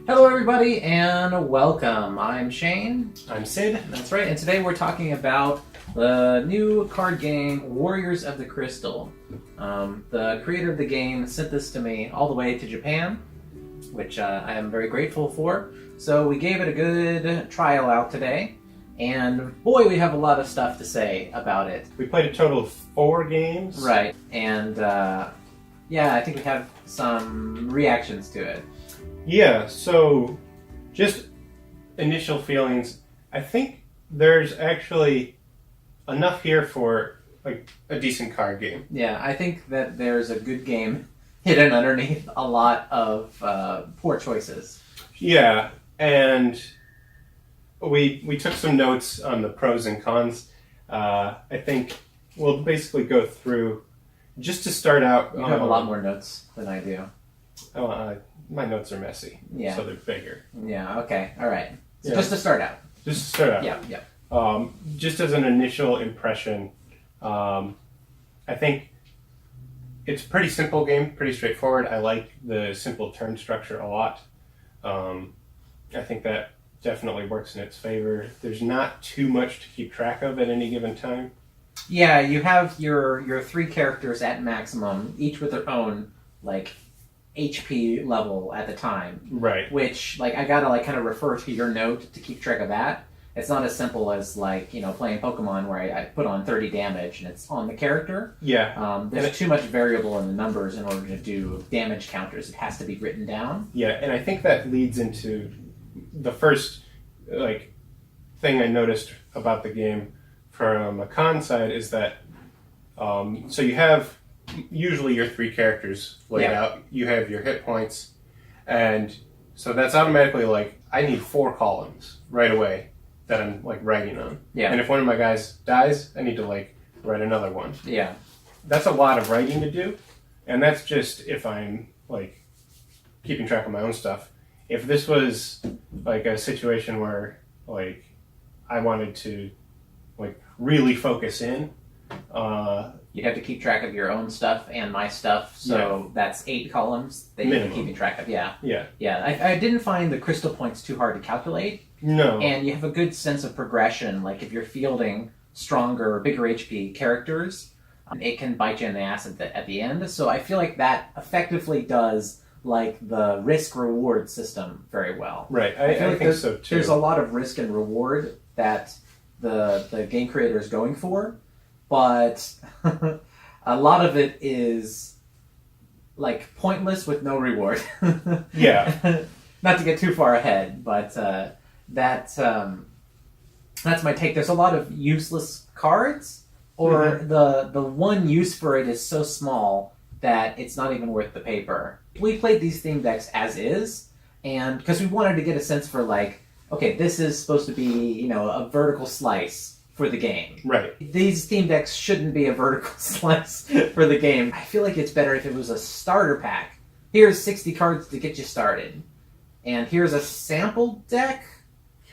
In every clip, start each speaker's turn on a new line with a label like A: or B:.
A: Hello everybody and welcome. I'm Shane.
B: I'm Sid.
A: That's right, and today we're talking about the new card game Warriors of the Crystal. The creator of the game sent this to me all the way to Japan, which I am very grateful for. So we gave it a good trial out today, and boy, we have a lot of stuff to say about it.
B: We played a total of 4 games.
A: Right, and yeah, I think we have some reactions to it.
B: Yeah, so just initial feelings. I think there's actually enough here for like a decent card game.
A: Yeah, I think that there's a good game hidden underneath a lot of poor choices.
B: Yeah, and we took some notes on the pros and cons. I think we'll basically go through just to start out.
A: You have a lot more notes than I do.
B: My notes are messy,
A: Yeah.
B: so they're bigger.
A: Yeah, okay, all right. So
B: Yeah.
A: just to start out.
B: Just to start out.
A: Yeah.
B: Just as an initial impression, I think it's a pretty simple game, pretty straightforward. I like the simple turn structure a lot. I think that definitely works in its favor. There's not too much to keep track of at any given time.
A: Yeah, you have your 3 characters at maximum, each with their own, like, HP level at the time.
B: Right.
A: Which, like, I gotta, like, kind of refer to your note to keep track of that. It's not as simple as, like, you know, playing Pokemon where I put on 30 damage and it's on the character.
B: Yeah.
A: There's too much variable in the numbers in order to do damage counters. It has to be written down.
B: Yeah, and I think that leads into the first, like, thing I noticed about the game from a con side is that, so you have usually your 3 characters laid out. You have your hit points, and so that's automatically like I need 4 columns right away that I'm like writing on.
A: Yeah.
B: And if one of my guys dies, I need to like write another one.
A: Yeah.
B: That's a lot of writing to do, and that's just if I'm like keeping track of my own stuff. If this was like a situation where like I wanted to like really focus in,
A: You'd have to keep track of your own stuff and my stuff, so that's 8 columns that you're keeping track of. Yeah.
B: Yeah.
A: Yeah, I didn't find the crystal points too hard to calculate.
B: No.
A: And you have a good sense of progression. Like, if you're fielding stronger, bigger HP characters, it can bite you in the ass at the end. So I feel like that effectively does, like, the risk-reward system very well.
B: Right,
A: I feel like
B: think so too.
A: There's a lot of risk and reward that the game creator is going for, but a lot of it is like pointless with no reward.
B: Yeah.
A: Not to get too far ahead, but that's my take. There's a lot of useless cards, or the one use for it is so small that it's not even worth the paper. We played these theme decks as is, and because we wanted to get a sense for like, okay, this is supposed to be, you know, a vertical slice for the game.
B: Right.
A: These theme decks shouldn't be a vertical slice for the game. I feel like it's better if it was a starter pack. Here's 60 cards to get you started. And here's a sample deck,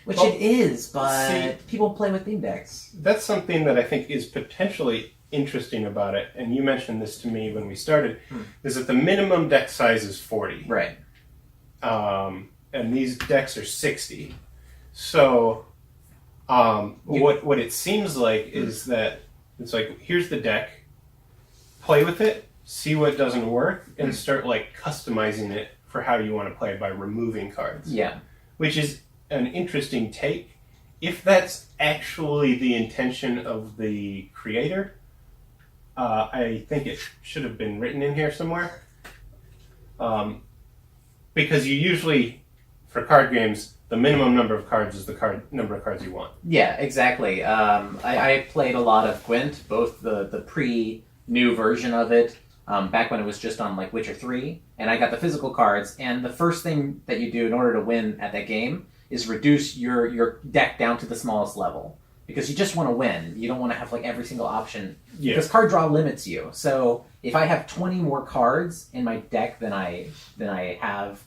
A: which it is, but people play with theme decks.
B: That's something that I think is potentially interesting about it, and you mentioned this to me when we started, is that the minimum deck size is 40.
A: Right.
B: And these decks are 60. So what it seems like is that it's like, here's the deck, play with it, see what doesn't work, and start like customizing it for how you want to play by removing cards.
A: Yeah.
B: Which is an interesting take. If that's actually the intention of the creator, I think it should have been written in here somewhere. Because you usually, for card games, the minimum number of cards is the number of cards you want.
A: Yeah, exactly. I played a lot of Gwent, both the pre-new version of it, back when it was just on like Witcher 3, and I got the physical cards, and the first thing that you do in order to win at that game is reduce your deck down to the smallest level. Because you just want to win. You don't want to have like every single option.
B: Yeah.
A: Because card draw limits you. So if I have 20 more cards in my deck than I have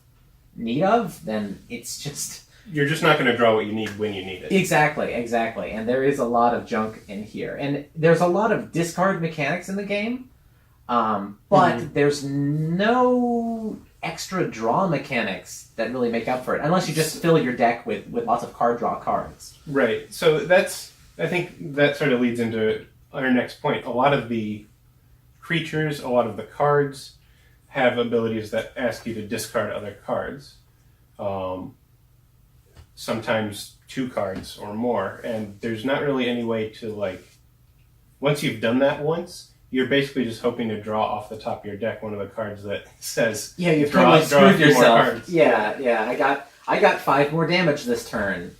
A: need of, then it's just...
B: You're just not going to draw what you need when you need it.
A: Exactly. And there is a lot of junk in here. And there's a lot of discard mechanics in the game, but there's no extra draw mechanics that really make up for it, unless you just fill your deck with lots of card draw cards.
B: Right. So I think that sort of leads into our next point. A lot of the creatures, a lot of the cards have abilities that ask you to discard other cards. Sometimes 2 cards or more, and there's not really any way to, like, once you've done that once, you're basically just hoping to draw off the top of your deck one of the cards that says
A: You've
B: draw,
A: totally
B: draw a
A: screwed
B: few more
A: yourself.
B: cards.
A: Yeah. I got 5 more damage this turn.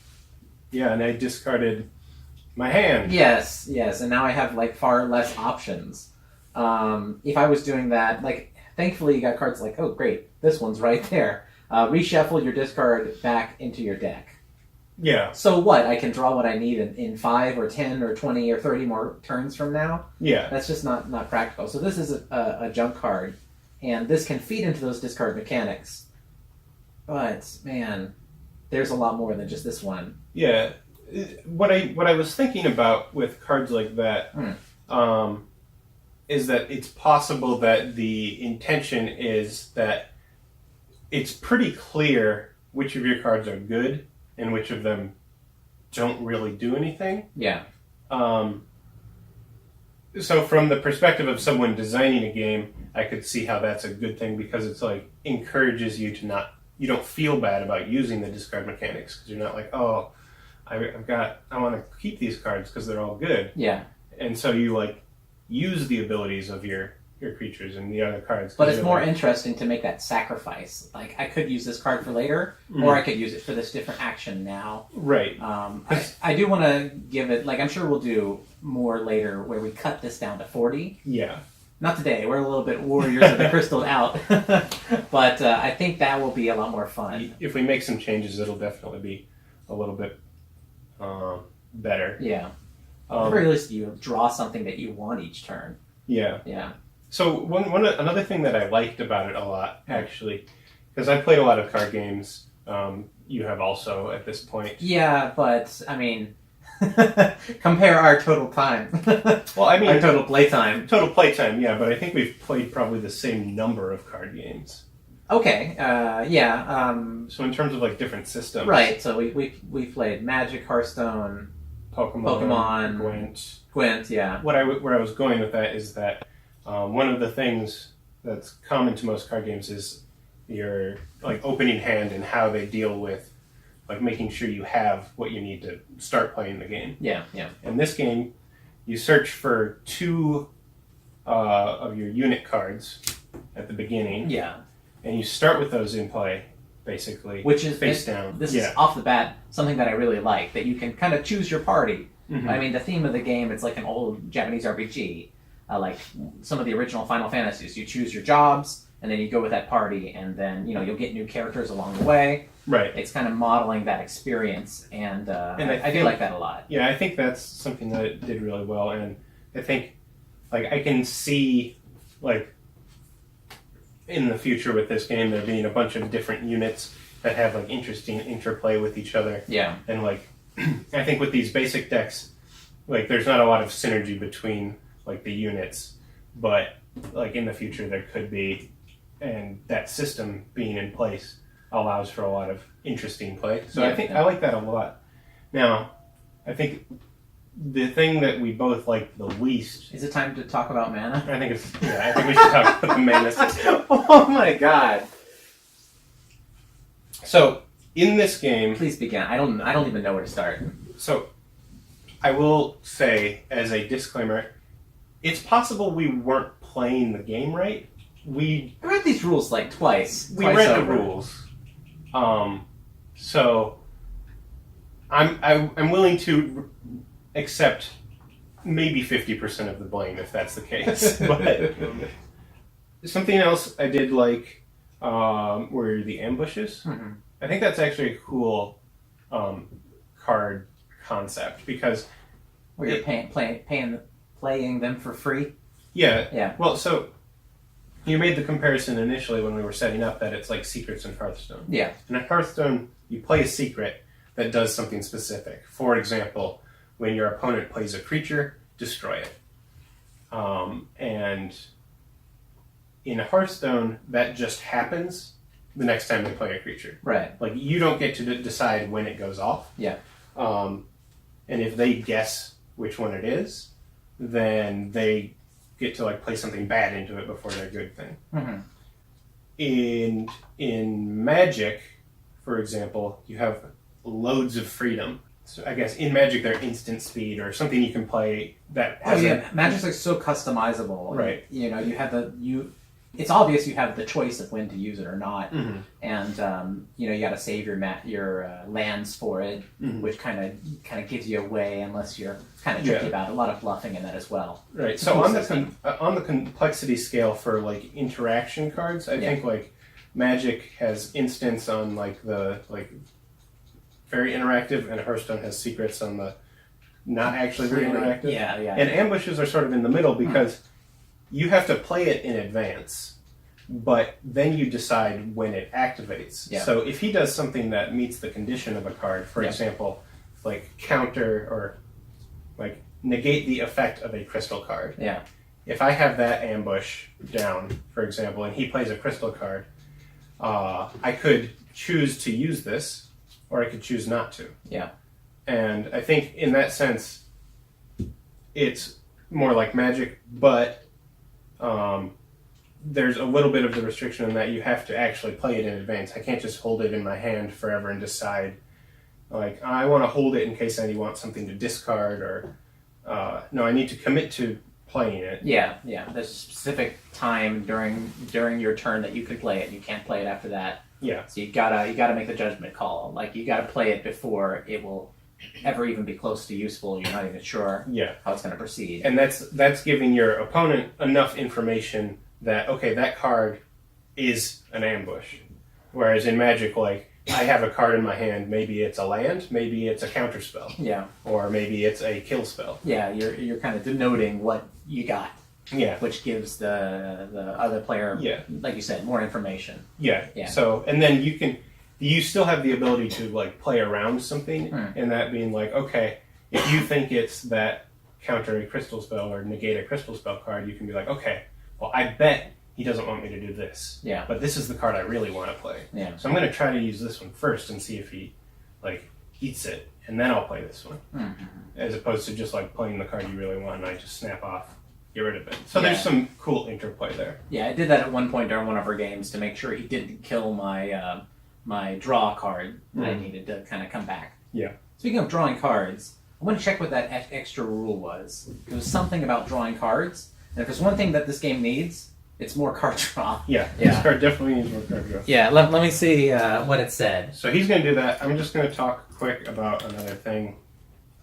B: Yeah, and I discarded my hand.
A: Yes, and now I have like far less options. If I was doing that, like, thankfully you got cards like, oh great, this one's right there. Reshuffle your discard back into your deck.
B: Yeah.
A: So what? I can draw what I need in 5 or 10 or 20 or 30 more turns from now?
B: Yeah.
A: That's just not practical. So this is a junk card, and this can feed into those discard mechanics. But, man, there's a lot more than just this one.
B: Yeah. What I was thinking about with cards like that is that it's possible that the intention is that it's pretty clear which of your cards are good and which of them don't really do anything.
A: Yeah.
B: So from the perspective of someone designing a game, I could see how that's a good thing, because it's like encourages you to you don't feel bad about using the discard mechanics, because you're not like, oh, I want to keep these cards because they're all good.
A: Yeah.
B: And so you like use the abilities of your creatures and the other cards.
A: But it's more interesting to make that sacrifice. Like, I could use this card for later, or I could use it for this different action now.
B: Right.
A: I do want to give it, like, I'm sure we'll do more later where we cut this down to 40.
B: Yeah.
A: Not today. We're a little bit Warriors of the Crystal out. But I think that will be a lot more fun.
B: If we make some changes, it'll definitely be a little bit better.
A: Yeah. At the very least, you draw something that you want each turn.
B: Yeah.
A: Yeah.
B: So another thing that I liked about it a lot, actually, because I played a lot of card games. You have also at this point.
A: Yeah, but I mean, compare our total time.
B: Well, I mean,
A: our total playtime.
B: Total playtime, yeah. But I think we've played probably the same number of card games.
A: Okay. Yeah.
B: So in terms of like different systems,
A: right? So we played Magic, Hearthstone,
B: Pokemon,
A: Gwent. Yeah.
B: Where I was going with that is that one of the things that's common to most card games is your like opening hand and how they deal with like making sure you have what you need to start playing the game.
A: Yeah.
B: In this game, you search for 2 of your unit cards at the beginning.
A: Yeah.
B: And you start with those in play, basically.
A: Which is
B: face down.
A: This is off the bat something that I really like, that you can kind of choose your party.
B: Mm-hmm.
A: I mean, the theme of the game, it's like an old Japanese RPG. Like some of the original Final Fantasies. You choose your jobs, and then you go with that party, and then you'll get new characters along the way.
B: Right.
A: It's kind of modeling that experience, and I do like that a lot.
B: Yeah, I think that's something that it did really well, and I think like I can see like in the future with this game there being a bunch of different units that have like interesting interplay with each other.
A: Yeah.
B: And like I think with these basic decks, like there's not a lot of synergy between like the units, but like in the future there could be, and that system being in place allows for a lot of interesting play. So I think I like that a lot. Now, I think the thing that we both like the least.
A: Is it time to talk about mana?
B: I think we should talk about the mana system.
A: Oh my god!
B: So in this game,
A: please begin. I don't even know where to start.
B: So I will say as a disclaimer, it's possible we weren't playing the game right. I
A: read these rules like twice.
B: We read the rules. So I'm willing to accept maybe 50% of the blame if that's the case. But something else I did like were the ambushes.
A: Mm-hmm.
B: I think that's actually a cool card concept because
A: where you're playing them for free.
B: Yeah. Well, so you made the comparison initially when we were setting up that it's like secrets in Hearthstone.
A: Yeah.
B: And in Hearthstone, you play a secret that does something specific. For example, when your opponent plays a creature, destroy it. And in Hearthstone, that just happens the next time they play a creature.
A: Right.
B: Like, you don't get to decide when it goes off.
A: Yeah.
B: And if they guess which one it is, then they get to like play something bad into it before their good thing.
A: Mm-hmm.
B: In Magic, for example, you have loads of freedom. So I guess in Magic they're instant speed or something you can play that has
A: Magic's like so customizable.
B: Right.
A: You know, you have it's obvious you have the choice of when to use it or not, and you know, you got to save your lands for it, which kind of gives you away unless you're kind of tricky about it. A lot of bluffing in that as well.
B: Right. So on the complexity scale for like interaction cards, I think like Magic has instants on like the very interactive, and Hearthstone has secrets on the not actually very interactive.
A: Yeah.
B: And ambushes are sort of in the middle because you have to play it in advance, but then you decide when it activates.
A: Yeah.
B: So if he does something that meets the condition of a card, for example, like counter or like negate the effect of a crystal card.
A: Yeah.
B: If I have that ambush down, for example, and he plays a crystal card, I could choose to use this, or I could choose not to.
A: Yeah.
B: And I think in that sense, it's more like Magic, but there's a little bit of the restriction in that you have to actually play it in advance. I can't just hold it in my hand forever and decide, like, I want to hold it in case I want something to discard, or no, I need to commit to playing it.
A: Yeah. There's a specific time during your turn that you could play it. You can't play it after that.
B: Yeah.
A: So you gotta make the judgment call. Like, you gotta play it before it will ever even be close to useful. You're not even sure how it's gonna proceed.
B: And that's giving your opponent enough information that, okay, that card is an ambush. Whereas in Magic, like, I have a card in my hand, maybe it's a land, maybe it's a counter spell.
A: Yeah.
B: Or maybe it's a kill spell.
A: Yeah, you're kind of denoting what you got.
B: Yeah.
A: Which gives the other player, like you said, more information.
B: Yeah.
A: Yeah.
B: So, and then you still have the ability to like play around something, and that being like, okay, if you think it's that counter a crystal spell or negate a crystal spell card, you can be like, okay, well, I bet he doesn't want me to do this.
A: Yeah.
B: But this is the card I really want to play.
A: Yeah.
B: So I'm going to try to use this one first and see if he like eats it, and then I'll play this one, as opposed to just like playing the card you really want and I just snap off, get rid of it. So there's some cool interplay there.
A: Yeah, I did that at one point during one of our games to make sure he didn't kill my my draw card that I needed to kind of come back.
B: Yeah.
A: Speaking of drawing cards, I want to check what that extra rule was. There was something about drawing cards, and if there's one thing that this game needs, it's more card draw.
B: Yeah. This card definitely needs more card draw.
A: Yeah, let me see what it said.
B: So he's going to do that. I'm just going to talk quick about another thing.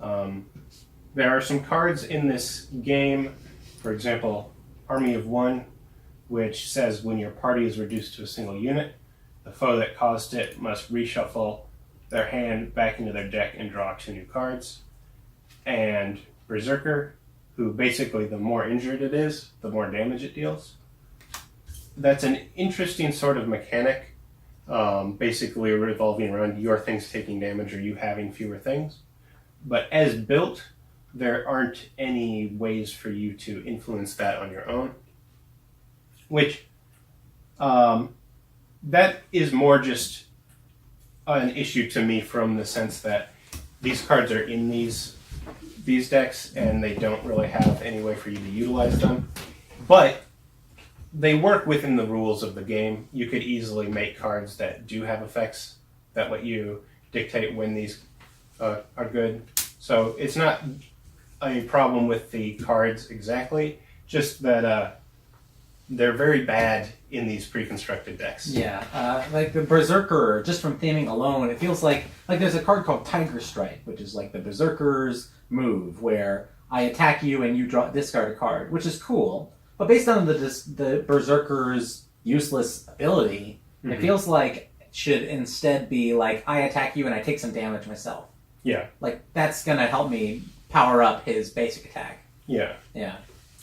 B: There are some cards in this game, for example, Army of One, which says when your party is reduced to a single unit, the foe that caused it must reshuffle their hand back into their deck and draw 2 new cards. And Berserker, who basically the more injured it is, the more damage it deals. That's an interesting sort of mechanic, basically revolving around your things taking damage or you having fewer things. But as built, there aren't any ways for you to influence that on your own. Which, that is more just an issue to me from the sense that these cards are in these decks and they don't really have any way for you to utilize them. But they work within the rules of the game. You could easily make cards that do have effects that let you dictate when these are good. So it's not a problem with the cards exactly, just that they're very bad in these pre-constructed decks.
A: Yeah, like the Berserker, just from theming alone, it feels like there's a card called Tiger Strike, which is like the Berserker's move, where I attack you and you discard a card, which is cool. But based on the Berserker's useless ability, it feels like it should instead be like, I attack you and I take some damage myself.
B: Yeah.
A: Like, that's going to help me power up his basic attack.
B: Yeah.
A: Yeah.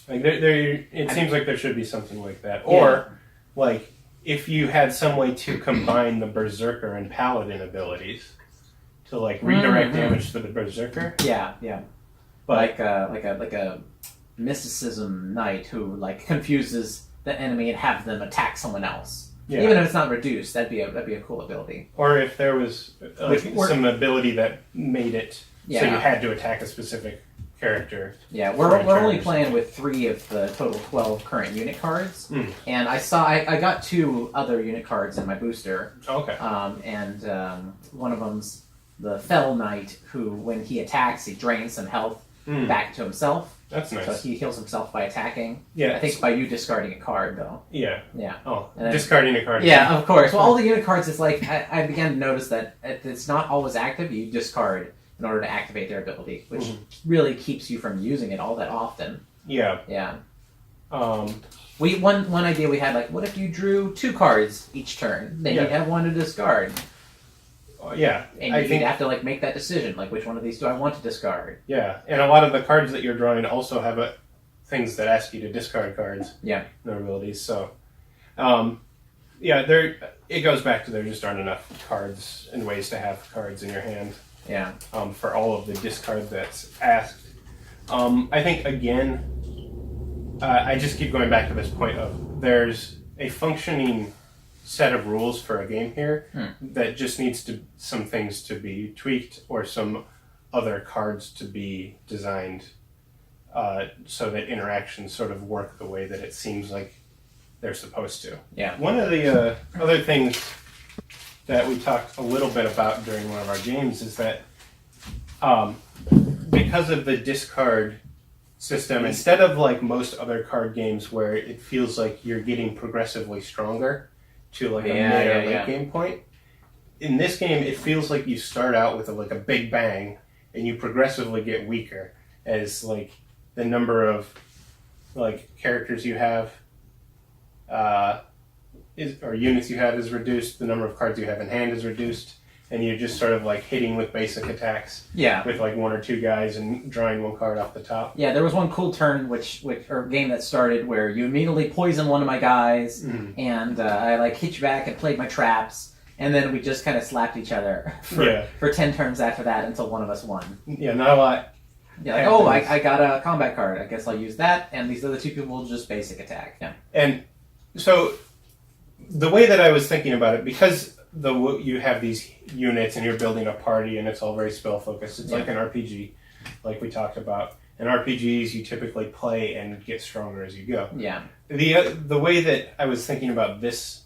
B: Like it seems like there should be something like that. Or, like, if you had some way to combine the Berserker and Paladin abilities to, like, redirect damage to the Berserker.
A: Yeah, yeah. But like a mysticism knight who like confuses the enemy and have them attack someone else.
B: Yeah.
A: Even if it's not reduced, that'd be a cool ability.
B: Or if there was some ability that made it so
A: Yeah.
B: you had to attack a specific character.
A: Yeah, we're only playing with 3 of the total 12 current unit cards, and I got 2 other unit cards in my booster.
B: Okay.
A: One of them's the Fell Knight, who when he attacks, he drains some health back to himself.
B: That's nice.
A: So he heals himself by attacking.
B: Yeah.
A: I think by you discarding a card, though.
B: Yeah.
A: Yeah.
B: Oh,
A: And then-
B: discarding a card.
A: Yeah, of course. Well, all the unit cards, it's like, I began to notice that it's not always active. You discard in order to activate their ability, which really keeps you from using it all that often.
B: Yeah.
A: Yeah.
B: Um,
A: One idea we had, like, what if you drew 2 cards each turn? Then you'd have 1 to discard.
B: yeah.
A: And you'd have to, like, make that decision. Like, which one of these do I want to discard?
B: Yeah, and a lot of the cards that you're drawing also have things that ask you to discard cards.
A: Yeah.
B: No abilities. So, it goes back to there just aren't enough cards and ways to have cards in your hand.
A: Yeah.
B: For all of the discard that's asked. I think, again, I just keep going back to this point of there's a functioning set of rules for a game here that just needs some things to be tweaked or some other cards to be designed so that interactions sort of work the way that it seems like they're supposed to.
A: Yeah.
B: One of the other things that we talked a little bit about during one of our games is that because of the discard system, instead of like most other card games where it feels like you're getting progressively stronger to like a mid or late game point, in this game it feels like you start out with a big bang and you progressively get weaker as like the number of like characters you have or units you have is reduced, the number of cards you have in hand is reduced, and you're just sort of like hitting with basic attacks with like 1 or 2 guys and drawing 1 card off the top.
A: Yeah, there was one cool turn or game that started where you immediately poison one of my guys, and I like hit you back and played my traps, and then we just kind of slapped each other for 10 turns after that until one of us won.
B: Yeah, not a lot.
A: Yeah, like, I got a combat card. I guess I'll use that, and these other 2 people will just basic attack. Yeah.
B: And so the way that I was thinking about it, because you have these units and you're building a party and it's all very spell focused, it's like an RPG, like we talked about. In RPGs, you typically play and get stronger as you go.
A: Yeah.
B: The way that I was thinking about this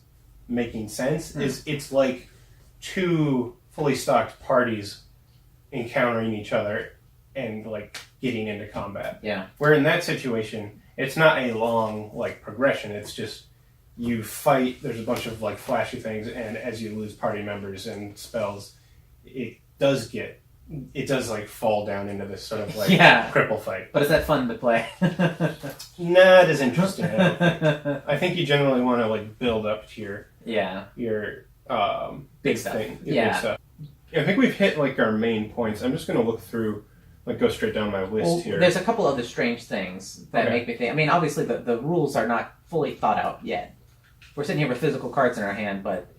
B: making sense is it's like 2 fully stocked parties encountering each other and like getting into combat.
A: Yeah.
B: Where in that situation, it's not a long like progression. It's just you fight. There's a bunch of like flashy things, and as you lose party members and spells, it does like fall down into this sort of like cripple fight.
A: But is that fun to play?
B: Not as interesting. I think you generally want to like build up to your
A: big stuff.
B: Thing, big stuff. I think we've hit like our main points. I'm just going to look through. Like, go straight down my list here.
A: There's a couple other strange things that make me think. I mean, obviously, the rules are not fully thought out yet. We're sitting here with physical cards in our hand, but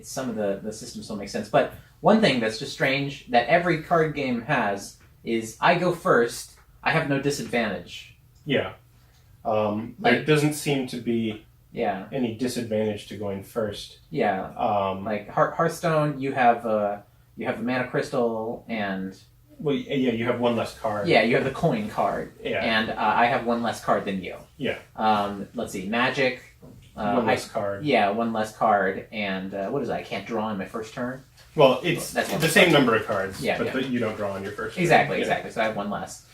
A: some of the systems don't make sense. But one thing that's just strange that every card game has is I go first, I have no disadvantage.
B: Yeah. There doesn't seem to be any disadvantage to going first.
A: Yeah. Like Hearthstone, you have the mana crystal and...
B: Well, yeah, you have 1 less card.
A: Yeah, you have the coin card.
B: Yeah.
A: And I have 1 less card than you.
B: Yeah.
A: Let's see, Magic.
B: 1 less card.
A: Yeah, 1 less card. And what is that? I can't draw on my first turn?
B: Well, it's the same number of cards, but you don't draw on your first turn.
A: Exactly. So I have 1 less.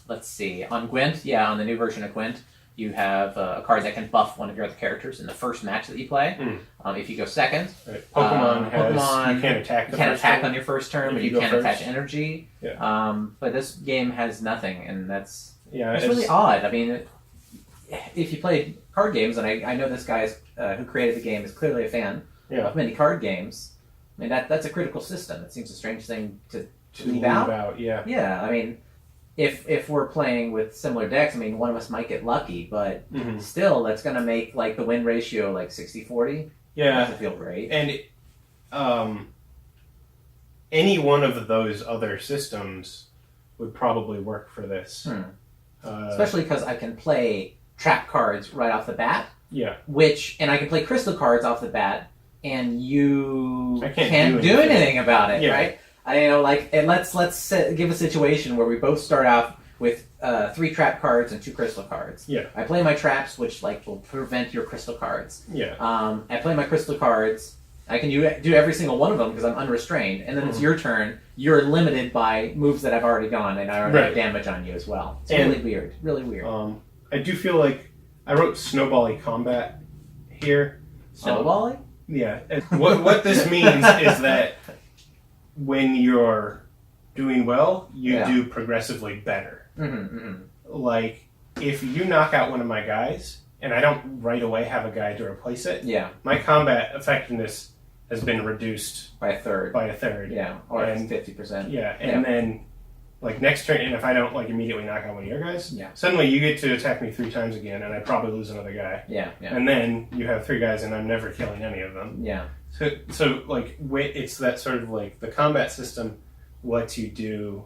A: Let's see. On Gwent, on the new version of Gwent, you have a card that can buff one of your other characters in the first match that you play. If you go second,
B: right. Pokemon you can't attack.
A: You can't attack on your first turn, but you can attach energy.
B: Yeah.
A: But this game has nothing, and that's
B: it's
A: really odd. I mean, if you play card games, and I know this guy who created the game is clearly a fan of many card games. I mean, that's a critical system. It seems a strange thing to leave out. Yeah. I mean, if we're playing with similar decks, I mean, one of us might get lucky, but still, that's going to make like the win ratio like 60-40.
B: Yeah,
A: doesn't feel great.
B: And any one of those other systems would probably work for this.
A: Especially because I can play trap cards right off the bat.
B: Yeah.
A: and I can play crystal cards off the bat, and you
B: I can't
A: do anything about it,
B: Yeah.
A: right? And let's give a situation where we both start off with 3 trap cards and 2 crystal cards.
B: Yeah.
A: I play my traps, which will prevent your crystal cards.
B: Yeah.
A: I play my crystal cards. I can do every single one of them because I'm unrestrained, and then it's your turn. You're limited by moves that I've already gone, and I already have damage on you as well. It's really weird.
B: I do feel like I wrote snowbally combat here.
A: Snowballing?
B: Yeah. What this means is that when you're doing well, you do progressively better. Like, if you knock out one of my guys, and I don't right away have a guy to replace it, my combat effectiveness has been reduced
A: by a third.
B: Yeah,
A: or 50%.
B: Yeah, and then like next turn, and if I don't immediately knock out one of your guys,
A: Yeah.
B: suddenly you get to attack me 3 times again, and I probably lose another guy.
A: Yeah.
B: And then you have 3 guys, and I'm never killing any of them.
A: Yeah.
B: So like it's that sort of like the combat system lets you do,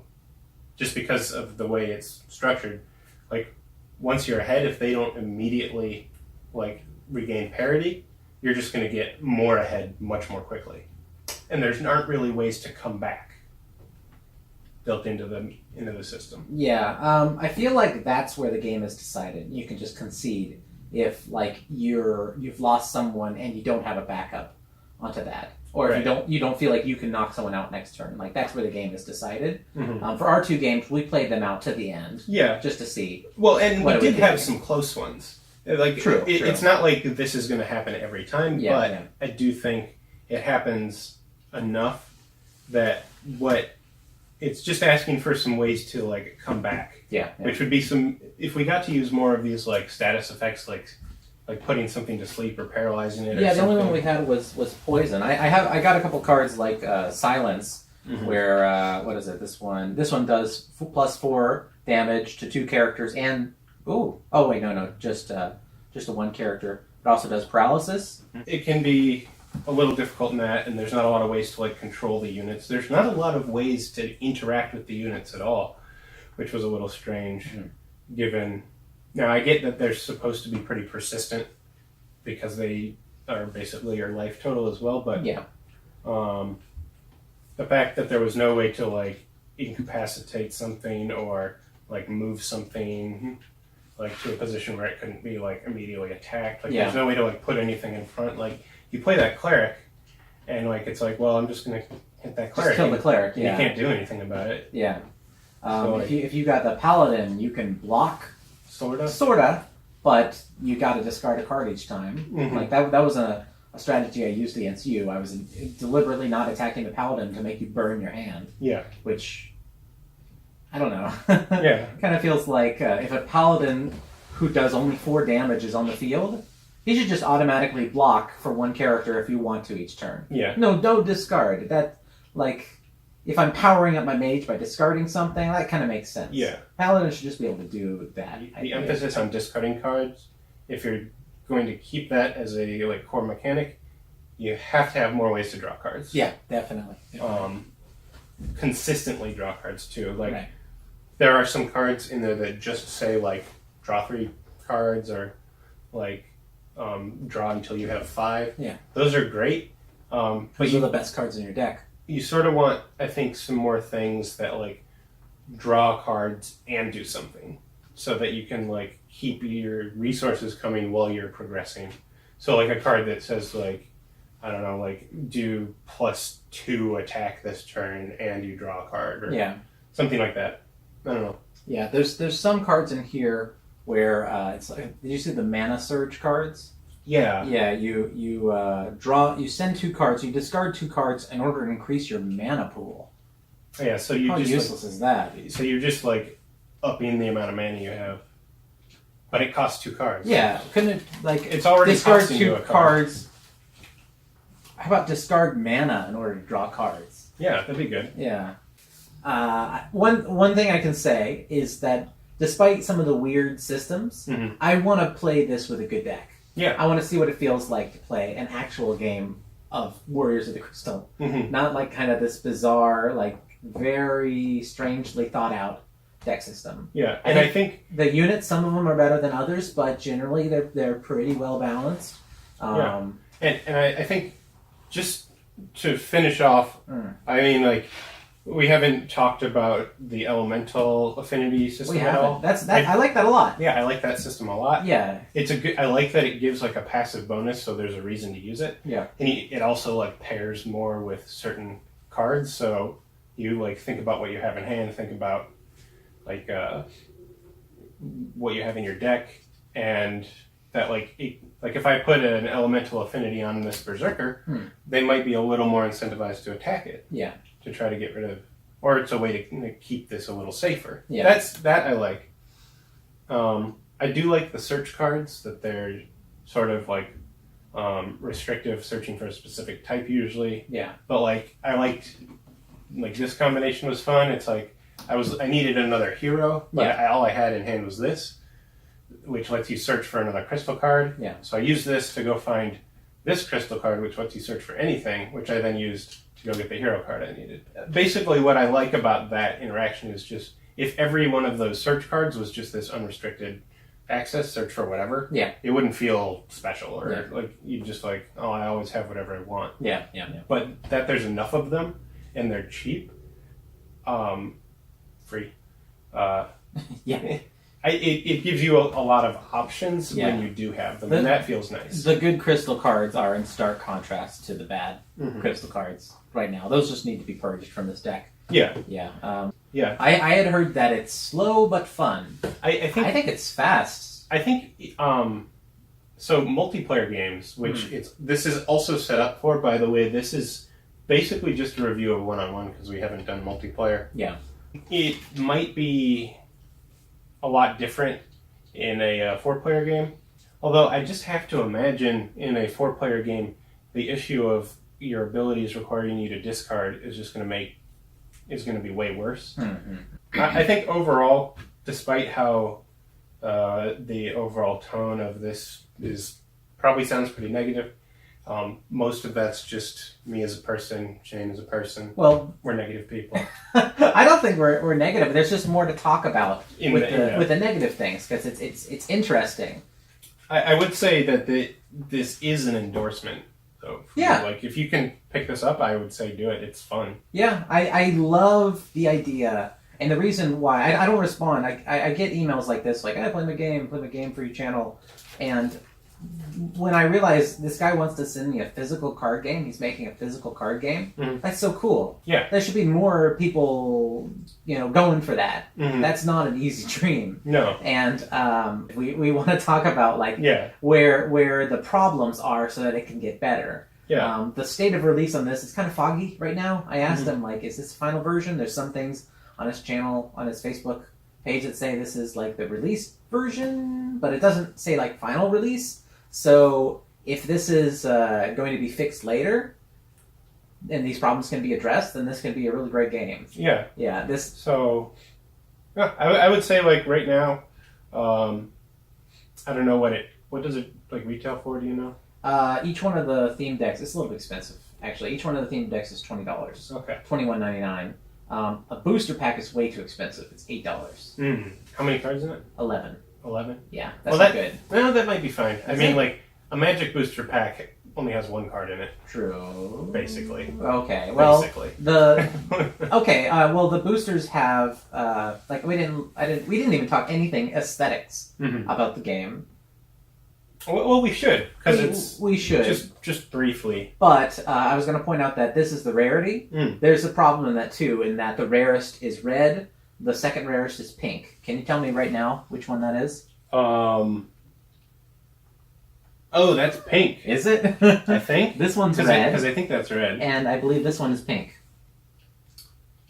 B: just because of the way it's structured, like once you're ahead, if they don't immediately like regain parity, you're just going to get more ahead much more quickly, and aren't really ways to come back built into the system.
A: Yeah, I feel like that's where the game is decided. You can just concede if like you've lost someone and you don't have a backup onto that, or if you don't feel like you can knock someone out next turn. Like that's where the game is decided. For our 2 games, we played them out to the end.
B: Yeah,
A: just to see.
B: Well, and we did have some close ones. Like
A: true.
B: It's not like this is going to happen every time, but I do think it happens enough that it's just asking for some ways to like come back.
A: Yeah.
B: Which would be if we got to use more of these like status effects, like putting something to sleep or paralyzing it.
A: Yeah, the only one we had was poison. I got a couple cards like silence, where what is it? This one does +4 damage to 2 characters and just a 1 character. It also does paralysis.
B: It can be a little difficult in that, and there's not a lot of ways to like control the units. There's not a lot of ways to interact with the units at all, which was a little strange. Given now, I get that they're supposed to be pretty persistent because they are basically your life total as well. But the fact that there was no way to like incapacitate something or like move something like to a position where it couldn't be like immediately attacked. Like there's no way to like put anything in front. Like you play that cleric, and like it's like, well, I'm just gonna hit that cleric.
A: Just kill the cleric.
B: You can't do anything about it.
A: Yeah.
B: So,
A: if you got the paladin, you can block. Sorta, but you got to discard a card each time. Like that was a strategy I used against you. I was deliberately not attacking the paladin to make you burn your hand.
B: Yeah.
A: Which I don't know.
B: Yeah.
A: Kind of feels like if a paladin who does only 4 damage is on the field, he should just automatically block for 1 character if you want to each turn.
B: Yeah.
A: No, don't discard. That like. If I'm powering up my mage by discarding something, that kind of makes sense.
B: Yeah.
A: Paladin should just be able to do that.
B: The emphasis on discarding cards, if you're going to keep that as a like core mechanic, you have to have more ways to draw cards.
A: Yeah, definitely.
B: Consistently draw cards too. Like there are some cards in there that just say like draw 3 cards or like draw until you have 5.
A: Yeah.
B: Those are great.
A: But those are the best cards in your deck.
B: You sort of want, I think, some more things that like draw cards and do something, so that you can like keep your resources coming while you're progressing. So like a card that says like, I don't know, like do +2 attack this turn and you draw a card or something like that. I don't know. Yeah,
A: there's some cards in here where it's like, did you see the mana surge cards?
B: Yeah.
A: Yeah, you send 2 cards, you discard 2 cards in order to increase your mana pool.
B: Yeah, so you
A: How
B: just
A: useless is that?
B: So you're just like upping the amount of mana you have. But it costs 2 cards.
A: Yeah, couldn't it like
B: it's already
A: discard
B: costing
A: 2
B: you a card.
A: cards? How about discard mana in order to draw cards?
B: Yeah, that'd be good.
A: Yeah. One thing I can say is that despite some of the weird systems, I want to play this with a good deck.
B: Yeah.
A: I want to see what it feels like to play an actual game of Warriors of the Crystal. Not like kind of this bizarre, like very strangely thought out deck system.
B: Yeah, and I think
A: the units, some of them are better than others, but generally they're pretty well balanced.
B: Yeah. And I think just to finish off, I mean, like, we haven't talked about the elemental affinity system at all.
A: I like that a lot.
B: Yeah, I like that system a lot.
A: Yeah.
B: It's a good. I like that it gives like a passive bonus, so there's a reason to use it.
A: Yeah.
B: And it also like pairs more with certain cards, so you like think about what you have in hand, think about like what you have in your deck, and that like if I put an elemental affinity on this berserker, they might be a little more incentivized to attack it.
A: Yeah.
B: To try to get rid of, or it's a way to keep this a little safer.
A: Yeah.
B: That I like. I do like the search cards, that they're sort of like restrictive, searching for a specific type usually.
A: Yeah.
B: But like I liked, like this combination was fun. It's like I needed another hero, but all I had in hand was this, which lets you search for another crystal card.
A: Yeah.
B: So I used this to go find this crystal card, which lets you search for anything, which I then used to go get the hero card I needed. Basically, what I like about that interaction is just if every one of those search cards was just this unrestricted access, search for whatever, it wouldn't feel special, or like you'd just like, oh, I always have whatever I want.
A: Yeah.
B: But that there's enough of them and they're cheap, free. It gives you a lot of options when you do have them, and that feels nice.
A: The good crystal cards are in stark contrast to the bad crystal cards right now. Those just need to be purged from this deck.
B: Yeah.
A: Yeah. I had heard that it's slow but fun.
B: I
A: think it's fast.
B: I think so. Multiplayer games, which this is also set up for. By the way, this is basically just a review of one-on-one because we haven't done multiplayer.
A: Yeah.
B: It might be a lot different in a 4-player game. Although I just have to imagine in a 4-player game, the issue of your abilities requiring you to discard is just going to be way worse. I think overall, despite how the overall tone of this probably sounds pretty negative, most of that's just me as a person, Shane as a person.
A: Well,
B: we're negative people.
A: I don't think we're negative. There's just more to talk about with the negative things because it's interesting.
B: I would say that this is an endorsement, though.
A: Yeah.
B: Like if you can pick this up, I would say do it. It's fun.
A: Yeah, I love the idea, and the reason why I don't respond. I get emails like this, like, "I play my game for your channel," and when I realized this guy wants to send me a physical card game, he's making a physical card game. That's so cool. Yeah, there should be more people, going for that. That's not an easy dream.
B: No.
A: And we want to talk about where the problems are so that it can get better. Yeah. The state of release on this is kind of foggy right now. I asked him, like, is this the final version? There's some things on his channel, on his Facebook page that say this is like the release version, but it doesn't say like final release. So if this is going to be fixed later, and these problems can be addressed, then this can be a really great game.
B: Yeah.
A: Yeah.
B: So, I would say like right now, I don't know what does it like retail for? Do you know?
A: Each one of the theme decks, it's a little bit expensive actually. Each one of the theme decks is $20.
B: Okay.
A: $21.99. A booster pack is way too expensive. It's $8.
B: How many cards in it?
A: 11.
B: 11?
A: Yeah, that's not good.
B: No, that might be fine. I mean, like, a Magic booster pack only has one card in it.
A: True.
B: Basically.
A: Okay, well,
B: basically.
A: Well, the boosters have, we didn't even talk anything aesthetics about the game.
B: Well, we should, because
A: we should.
B: Just briefly.
A: But I was going to point out that this is the rarity. There's a problem in that, too, in that the rarest is red, the second rarest is pink. Can you tell me right now which one that is?
B: Oh, that's pink.
A: Is it?
B: I think.
A: This one's red.
B: Because I think that's red.
A: And I believe this one is pink.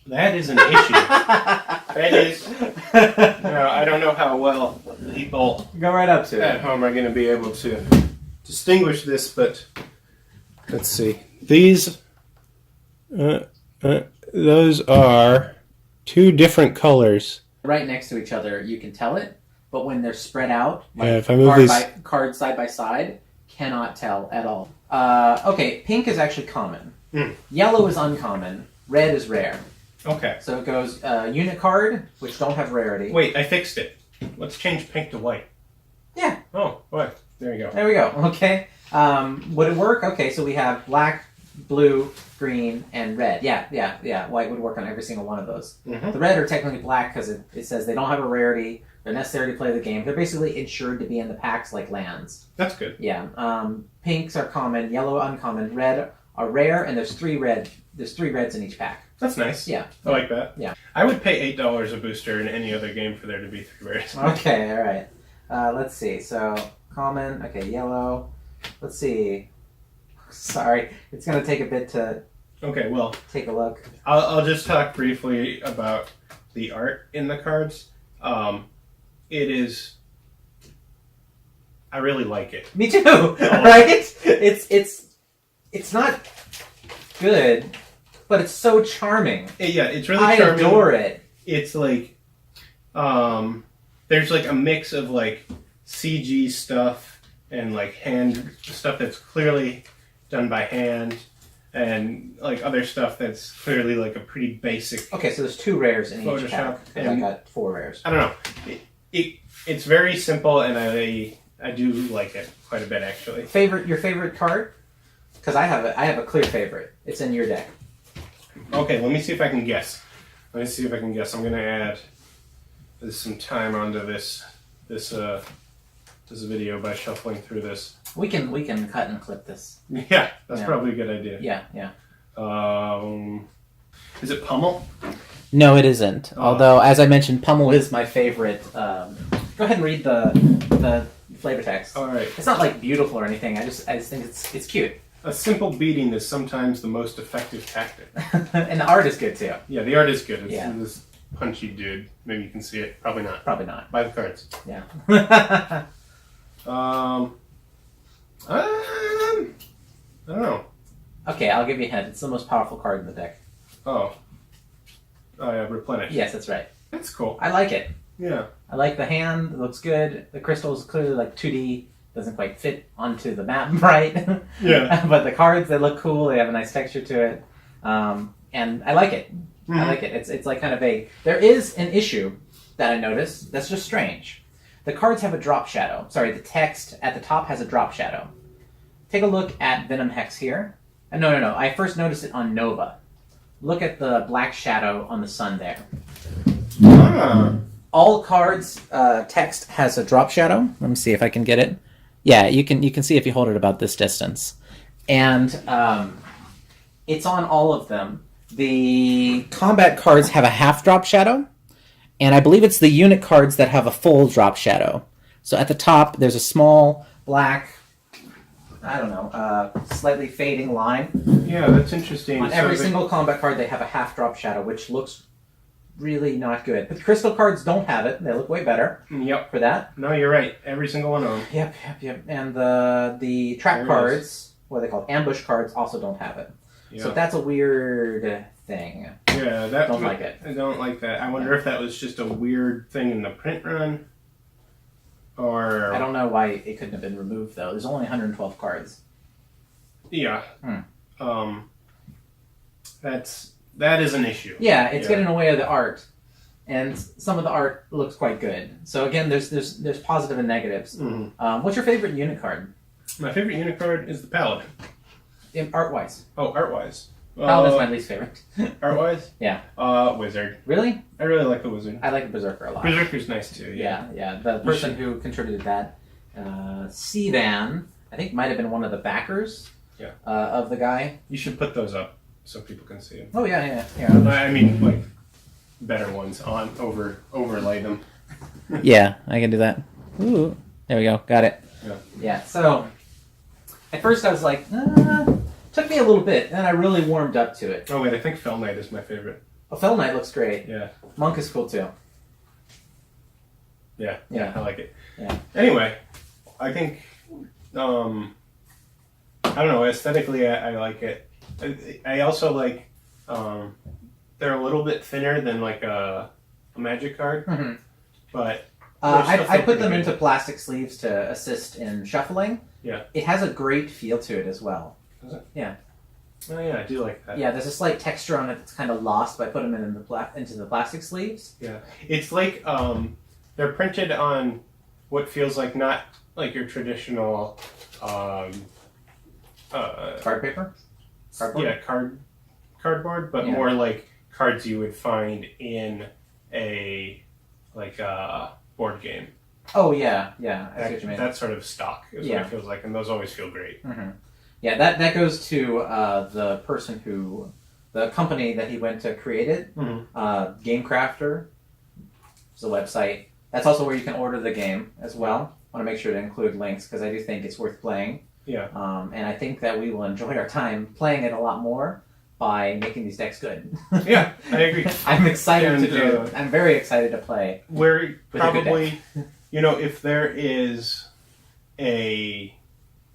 B: That is an issue. That is... No, I don't know how well people
A: go right up to
B: at home are going to be able to distinguish this, but let's see. These... those are... 2 different colors.
A: Right next to each other, you can tell it, but when they're spread out,
B: if I move
A: cards side by side, cannot tell at all. Okay, pink is actually common. Yellow is uncommon. Red is rare.
B: Okay.
A: So it goes unit card, which don't have rarity.
B: Wait, I fixed it. Let's change pink to white.
A: Yeah.
B: Oh, boy. There you go.
A: There we go. Okay. Would it work? Okay, so we have black, blue, green, and red. Yeah. White would work on every single one of those.
B: Mm-hmm.
A: The red are technically black because it says they don't have a rarity. They're necessary to play the game. They're basically insured to be in the packs like lands.
B: That's good.
A: Yeah. Pinks are common, yellow uncommon, red are rare, and there's three reds in each pack.
B: That's nice.
A: Yeah.
B: I like that.
A: Yeah.
B: I would pay $8 a booster in any other game for there to be 3 rares.
A: Okay, all right. Let's see. So, common. Okay, yellow. Let's see. Sorry, it's going to take a bit to
B: Okay, well,
A: take a look.
B: I'll just talk briefly about the art in the cards. It is... I really like it.
A: Me too, right? It's not good, but it's so charming.
B: It's really
A: I
B: charming.
A: adore it.
B: It's like, there's like a mix of like CG stuff and like hand stuff that's clearly done by hand, and like other stuff that's clearly like a pretty basic.
A: Okay, so there's 2 rares in each
B: Photoshop,
A: pack. And I got 4 rares.
B: I don't know. It's very simple, and I do like it quite a bit actually.
A: Your favorite card? Because I have a clear favorite. It's in your deck.
B: Okay, let me see if I can guess. I'm gonna add some time onto this video by shuffling through this.
A: We can cut and clip this.
B: Yeah, that's probably a good idea.
A: Yeah.
B: Is it Pummel?
A: No, it isn't. Although, as I mentioned, Pummel is my favorite. Go ahead and read the flavor text.
B: All right.
A: It's not like beautiful or anything. I just think it's cute.
B: A simple beating is sometimes the most effective tactic.
A: And the art is good too.
B: Yeah, the art is good. It's
A: Yeah.
B: this punchy dude. Maybe you can see it. Probably not.
A: Probably not.
B: Buy the cards.
A: Yeah.
B: I don't know.
A: Okay, I'll give you a hint. It's the most powerful card in the deck.
B: Oh yeah, replenish.
A: Yes, that's right.
B: That's cool.
A: I like it.
B: Yeah.
A: I like the hand. It looks good. The crystal is clearly like 2D. Doesn't quite fit onto the map right.
B: Yeah.
A: But the cards, they look cool. They have a nice texture to it. And I like it.
B: Mm-hmm.
A: I like it. It's like kind of a... There is an issue that I noticed that's just strange. The cards have a drop shadow. Sorry, the text at the top has a drop shadow. Take a look at Venom Hex here. No. I first noticed it on Nova. Look at the black shadow on the sun there.
B: Ah.
A: All cards text has a drop shadow. Let me see if I can get it. Yeah, you can see if you hold it about this distance. And it's on all of them. The combat cards have a half drop shadow, and I believe it's the unit cards that have a full drop shadow. So at the top, there's a small black, slightly fading line.
B: Yeah, that's interesting.
A: On every single combat card, they have a half drop shadow, which looks really not good. But the crystal cards don't have it. They look way better.
B: Yep.
A: For that.
B: No, you're right. Every single one of them.
A: Yep. And the trap cards, what are they called? Ambush cards, also don't have it.
B: Yeah.
A: So that's a weird thing.
B: Yeah,
A: Don't like it.
B: I don't like that. I wonder if that was just a weird thing in the print run, or
A: I don't know why it couldn't have been removed though. There's only 112 cards.
B: Yeah. That is an issue.
A: Yeah, it's getting in the way of the art, and some of the art looks quite good. So again, there's positive and negatives.
B: Mm-hmm.
A: What's your favorite unit card?
B: My favorite unit card is the Paladin.
A: Art wise.
B: Oh, art wise.
A: Paladin's my least favorite.
B: Art wise?
A: Yeah.
B: Wizard.
A: Really?
B: I really like the Wizard.
A: I like the Berserker a lot.
B: Berserker's nice too.
A: Yeah. The person who contributed that, Sivan, I think might have been one of the backers.
B: Yeah.
A: Of the guy.
B: You should put those up so people can see them.
A: Oh yeah.
B: I mean, like better ones overlay them.
A: Yeah, I can do that. Ooh, there we go. Got it. Yeah. So at first I was like, took me a little bit, and then I really warmed up to it.
B: Oh wait, I think Fell Knight is my favorite.
A: Oh, Fell Knight looks great.
B: Yeah.
A: Monk is cool too.
B: Yeah, I like it.
A: Yeah.
B: Anyway, I think I don't know, aesthetically I like it. I also like they're a little bit thinner than like a magic card,
A: Mm-hmm.
B: but
A: I put them into plastic sleeves to assist in shuffling.
B: Yeah.
A: It has a great feel to it as well.
B: Does it?
A: Yeah.
B: Oh yeah, I do like that.
A: Yeah, there's a slight texture on it that's kind of lost by putting them in into the plastic sleeves.
B: Yeah, it's like they're printed on what feels like not like your traditional
A: Card paper? Cardboard?
B: Yeah, cardboard, but more like cards you would find in a board game.
A: Oh yeah, I see what you mean.
B: That sort of stock is what it feels like, and those always feel great.
A: Mm-hmm. Yeah, that goes to the person the company that he went to create it.
B: Mm-hmm.
A: Game Crafter is the website. That's also where you can order the game as well. I want to make sure to include links because I do think it's worth playing.
B: Yeah.
A: And I think that we will enjoy our time playing it a lot more by making these decks good.
B: Yeah, I agree.
A: I'm excited to do. I'm very excited to play.
B: We're probably, if there is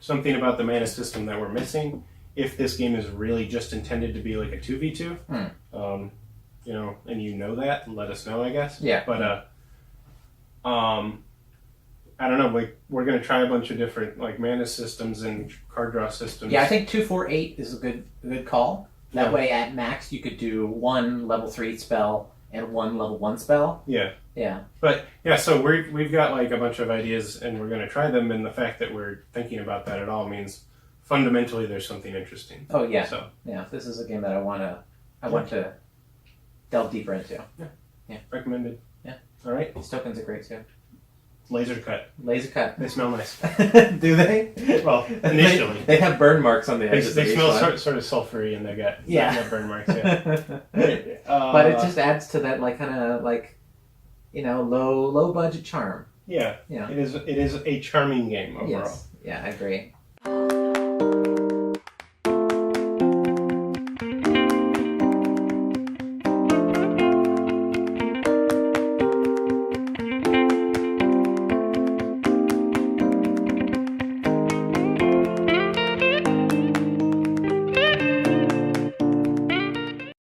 B: something about the mana system that we're missing, if this game is really just intended to be like a 2v2, and that, let us know, I guess.
A: Yeah.
B: But I don't know. Like we're gonna try a bunch of different like mana systems and card draw systems.
A: Yeah, I think 2-4-8 is a good call. That way, at max, you could do 1 level 3 spell and 1 level 1 spell.
B: Yeah.
A: Yeah.
B: But yeah, so we've got like a bunch of ideas, and we're gonna try them. And the fact that we're thinking about that at all means fundamentally there's something interesting.
A: Oh yeah.
B: So
A: yeah, this is a game that I want to delve deeper into.
B: Yeah. Recommended.
A: Yeah.
B: All right.
A: These tokens are great too.
B: Laser cut.
A: They
B: smell nice.
A: Do they?
B: Well, initially.
A: They have burn marks on the edges.
B: They smell sort of sulfury, and they got burn marks. Yeah.
A: But it just adds to that low budget charm.
B: Yeah. It is a charming game overall.
A: Yes. Yeah, I agree.